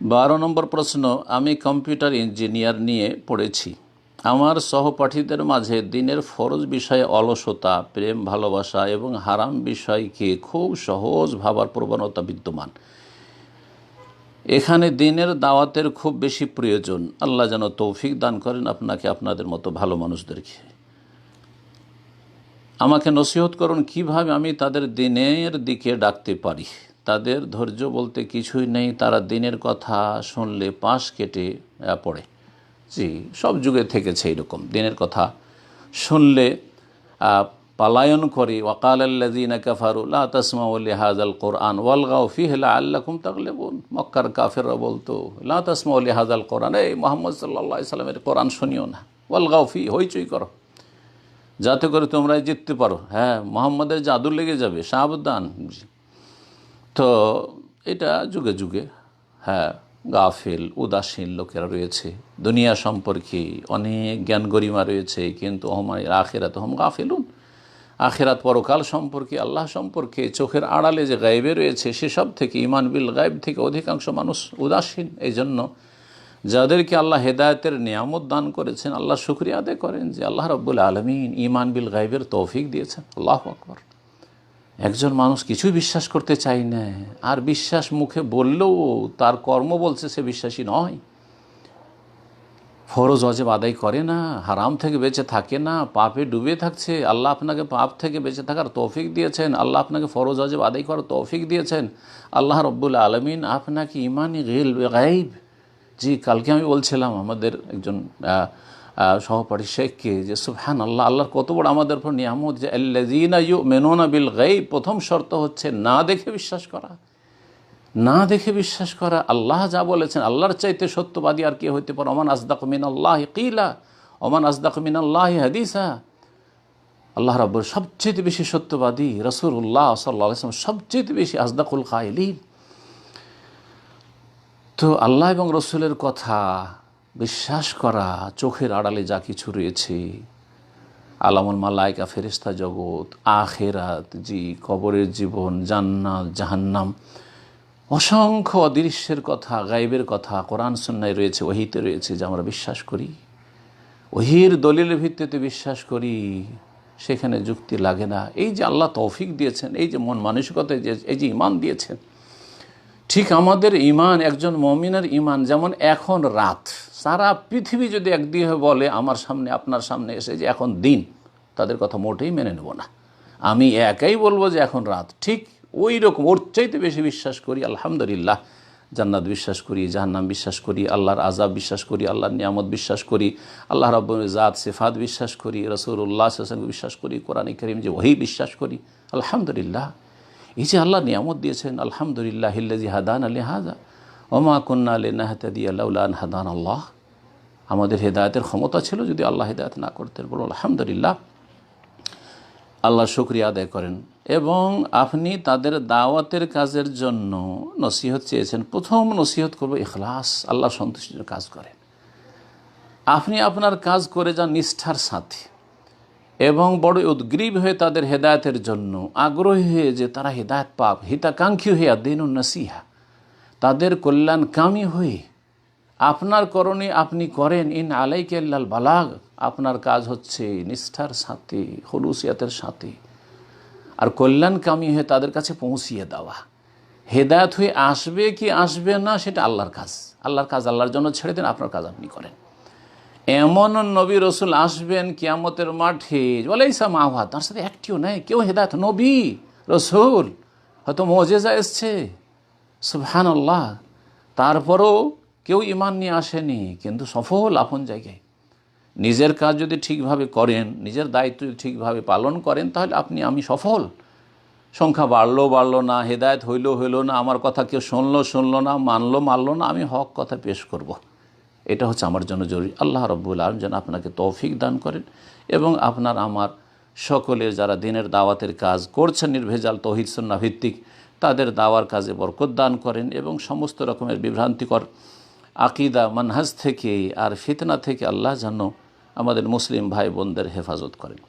12 নম্বর প্রশ্ন, আমি computer engineer নিয়ে পড়েছি। আমার সহপাঠীদের মাঝে দিনের ফরজ বিষয়ে অলসতা, প্রেম ভালোবাসা এবং হারাম বিষয়কে খুব সহজ ভাবার প্রবণতা বিদ্যমান। এখানে দিনের দাওয়াতের খুব বেশি প্রয়োজন। আল্লাহ যেন তৌফিক দান করেন আপনাকে, আপনাদের মতো ভালো মানুষদেরকে। আমাকে নসিহত করুন কিভাবে আমি তাদের দিনের দিকে ডাকতে পারি। তাদের ধৈর্য বলতে কিছুই নেই, তারা দিনের কথা শুনলে পাশ কেটে পড়ে। জি, সব যুগে থেকেছে এইরকম, দিনের কথা শুনলে পালায়ন করে। ওয়াকাল আল্লাযীনা কাফারু লা তাসমাউ লিহাযাল কুরআন ওয়ালগাউ ফীহি লাআল্লাকুম তাগলিবুন। মক্কার কাফেররা বলতো লা তাসমাউ লিহাযাল কুরআন, এই মুহাম্মদ সাল্লাল্লাহু আলাইহি সাল্লামের কোরআন শুনিও না, ওয়ালগাউ ফী, হইচই করো যাতে করে তোমরা জিততে পারো। হ্যাঁ, মুহাম্মদের জাদু লেগে যাবে, সাবধান। তো এটা যুগে যুগে গাফিল উদাসীন লোকেরা রয়েছে। দুনিয়া সম্পর্কে অনেক জ্ঞান গরিমা রয়েছে, কিন্তু আখিরাত হুম গাফিলুন। আখিরাত পরকাল সম্পর্কে, আল্লাহ সম্পর্কে চোখের আড়ালে যে গায়েবে রয়েছে সেসব থেকে, ইমান বিল গায়েব থেকে অধিকাংশ মানুষ উদাসীন। এই জন্য যাদেরকে আল্লাহ হেদায়েতের নিয়ামত দান করেছেন, আল্লাহ শুকরিয়া আদায় করেন যে আল্লাহ রাব্বুল আলামিন ইমান বিল গায়েবের তৌফিক দিয়েছেন। আল্লাহু আকবার। একজন মানুষ কিছুই বিশ্বাস করতে চাই না, আর বিশ্বাস মুখে বললেও তার কর্ম বলছে সে বিশ্বাসী নয়। ফরজ ওয়াজিব আদায় করে না, হারাম থেকে বেঁচে থাকে না, পাপে ডুবে থাকছে। আল্লাহ আপনাকে পাপ থেকে বেঁচে থাকার তৌফিক দিয়েছেন, আল্লাহ আপনাকে ফরজ ওয়াজিব আদায় করার তৌফিক দিয়েছেন। আল্লাহ রাব্বুল আলামিন আপনাকে ইমানি গায়ব। জি, কালকে আমি বলছিলাম আমাদের একজন সহপাঠী শেখকে যে সুবহানাল্লাহ, আল্লাহর কত বড় আমাদের উপর নিয়ামত যে আল্লাযীনা ইউমিনুনা বিল গায়ব। প্রথম শর্ত হচ্ছে না দেখে বিশ্বাস করা, না দেখে বিশ্বাস করা। আল্লাহ যা বলেছেন, আল্লাহর চাইতে সত্যবাদী আর কে হইতে পারে? ওমান আসদাকু মিনাল্লাহি কিলা ওমান আসদাকু মিনাল্লাহি হাদিসা। আল্লাহ রাব্বুল সবচেয়ে বেশি সত্যবাদী, রাসূলুল্লাহ সাল্লাল্লাহু আলাইহি ওয়াসাল্লাম সবচেয়ে বেশি আসদাকুল কাইলিন। তো আল্লাহ এবং রসুলের কথা বিশ্বাস করা, চোখের আড়ালে যা কিছু রয়েছে, আলামুল মালায়েকা, ফেরেশতা জগৎ, আখিরাত, জি কবরের জীবন, জান্নাত, জাহান্নাম, অসংখ্য অদৃশ্যের কথা, গায়েবের কথা কোরআন সুন্নাহয় রয়েছে, ওহীতে রয়েছে, যে আমরা বিশ্বাস করি, ওহীর দলিলের ভিত্তিতে বিশ্বাস করি, সেখানে যুক্তি লাগে না। এই যে আল্লাহ তৌফিক দিয়েছেন, এই যে মন মানসিকতায় এই যে ঈমান দিয়েছেন, ঠিক আমাদের ঈমান, একজন মুমিনের ঈমান যেমন এখন রাত, সারা পৃথিবী যদি একদিকে বলে আমার সামনে আপনার সামনে এসে যে এখন দিন, তাদের কথা মোটেই মেনে নেব না। আমি একাই বলবো যে এখন রাত, ঠিক ওই রকম ওর চাইতে বেশি বিশ্বাস করি আলহামদুলিল্লাহ। জান্নাত বিশ্বাস করি, জাহান্নাম বিশ্বাস করি, আল্লাহর আযাব বিশ্বাস করি, আল্লাহর নিয়ামত বিশ্বাস করি, আল্লাহ রাব্বুল জাত সিফাত বিশ্বাস করি, রাসূলুল্লাহ সাল্লাল্লাহু আলাইহি ওয়াসাল্লাম বিশ্বাস করি, কোরআনে কারীম যে ওহী বিশ্বাস করি। আলহামদুলিল্লাহ, এই যে আল্লাহ নিয়ামত দিয়েছেন, আলহামদুলিল্লাহিল্লাযী হাদানা লিহাযা ওয়া মা কুন্না লিনাহতাদিয়া লাউলা আন হাদানাল্লাহ। আমাদের হেদায়েতের ক্ষমতা ছিল যদি আল্লাহ হেদায়েত না করতেন। বলুন আলহামদুলিল্লাহ, আল্লাহর শুকরিয়া আদায় করেন। এবং আপনি তাদের দাওয়াতের কাজের জন্য নসিহত চেয়েছেন। প্রথম নসিহত করব ইখলাস, আল্লাহ সন্তুষ্টির কাজ করেন। আপনি আপনার কাজ করে যান নিষ্ঠার সাথে এবং বড় উদ্গ্রীব হয়ে তাদের হেদায়েতের জন্য আগ্রহী হয়ে, যে তারা হেদায়েত পাক, হিতাকাঙ্ক্ষী হয়ে, দিনুন নসিহা, তাদের কল্যাণকামী হয়ে আপনার করণে আপনি করেন। ইন আলাইকা ইল্লাল বালাগ, আপনার কাজ হচ্ছে নিষ্ঠার সাথে, খুলুসিয়াতের সাথে আর কল্যাণকামী হয়ে তাদের কাছে পৌঁছিয়ে দেওয়া। হেদায়েত হয়ে আসবে কি আসবে না সেটা আল্লাহর কাজ। আল্লাহর কাজ আল্লাহর জন্য ছেড়ে দেন, আপনার কাজ আপনি করেন। এমন নবী রসুল আসবেন কিয়ামতের মাঠে, ওয়ালাইসা মাওয়া, তার সাথে একটিও নেই কেউ হেদায়েত। নবী রসুল হয়তো মুজিজা এসছে, সুবহানাল্লাহ, তারপরও কেউ ঈমান নিয়ে আসেনি, কিন্তু সফল আপন জায়গায়। নিজের কাজ যদি ঠিকভাবে করেন, নিজের দায়িত্ব যদি ঠিকভাবে পালন করেন, তাহলে আপনি আমি সফল। সংখ্যা বাড়লো না, হেদায়েত হইলো না, আমার কথা কেউ শুনলো না, মানলো না, আমি হক কথা পেশ করব। এটা হচ্ছে আমার জন্য জরুরি। আল্লাহ রাব্বুল আলামিন যেন আপনাকে তৌফিক দান করেন এবং আপনার আমার সকলের যারা দিনের দাওয়াতের কাজ করছেন নির্ভেজাল তৌহিদ সুন্নাহ ভিত্তিক, তাদের দাওয়ার কাজে বরকত দান করেন এবং সমস্ত রকমের বিভ্রান্তিকর আকিদা মানহাজ থেকে আর ফিতনা থেকে আল্লাহ যেন আমাদের মুসলিম ভাই বোনদের হেফাজত করেন।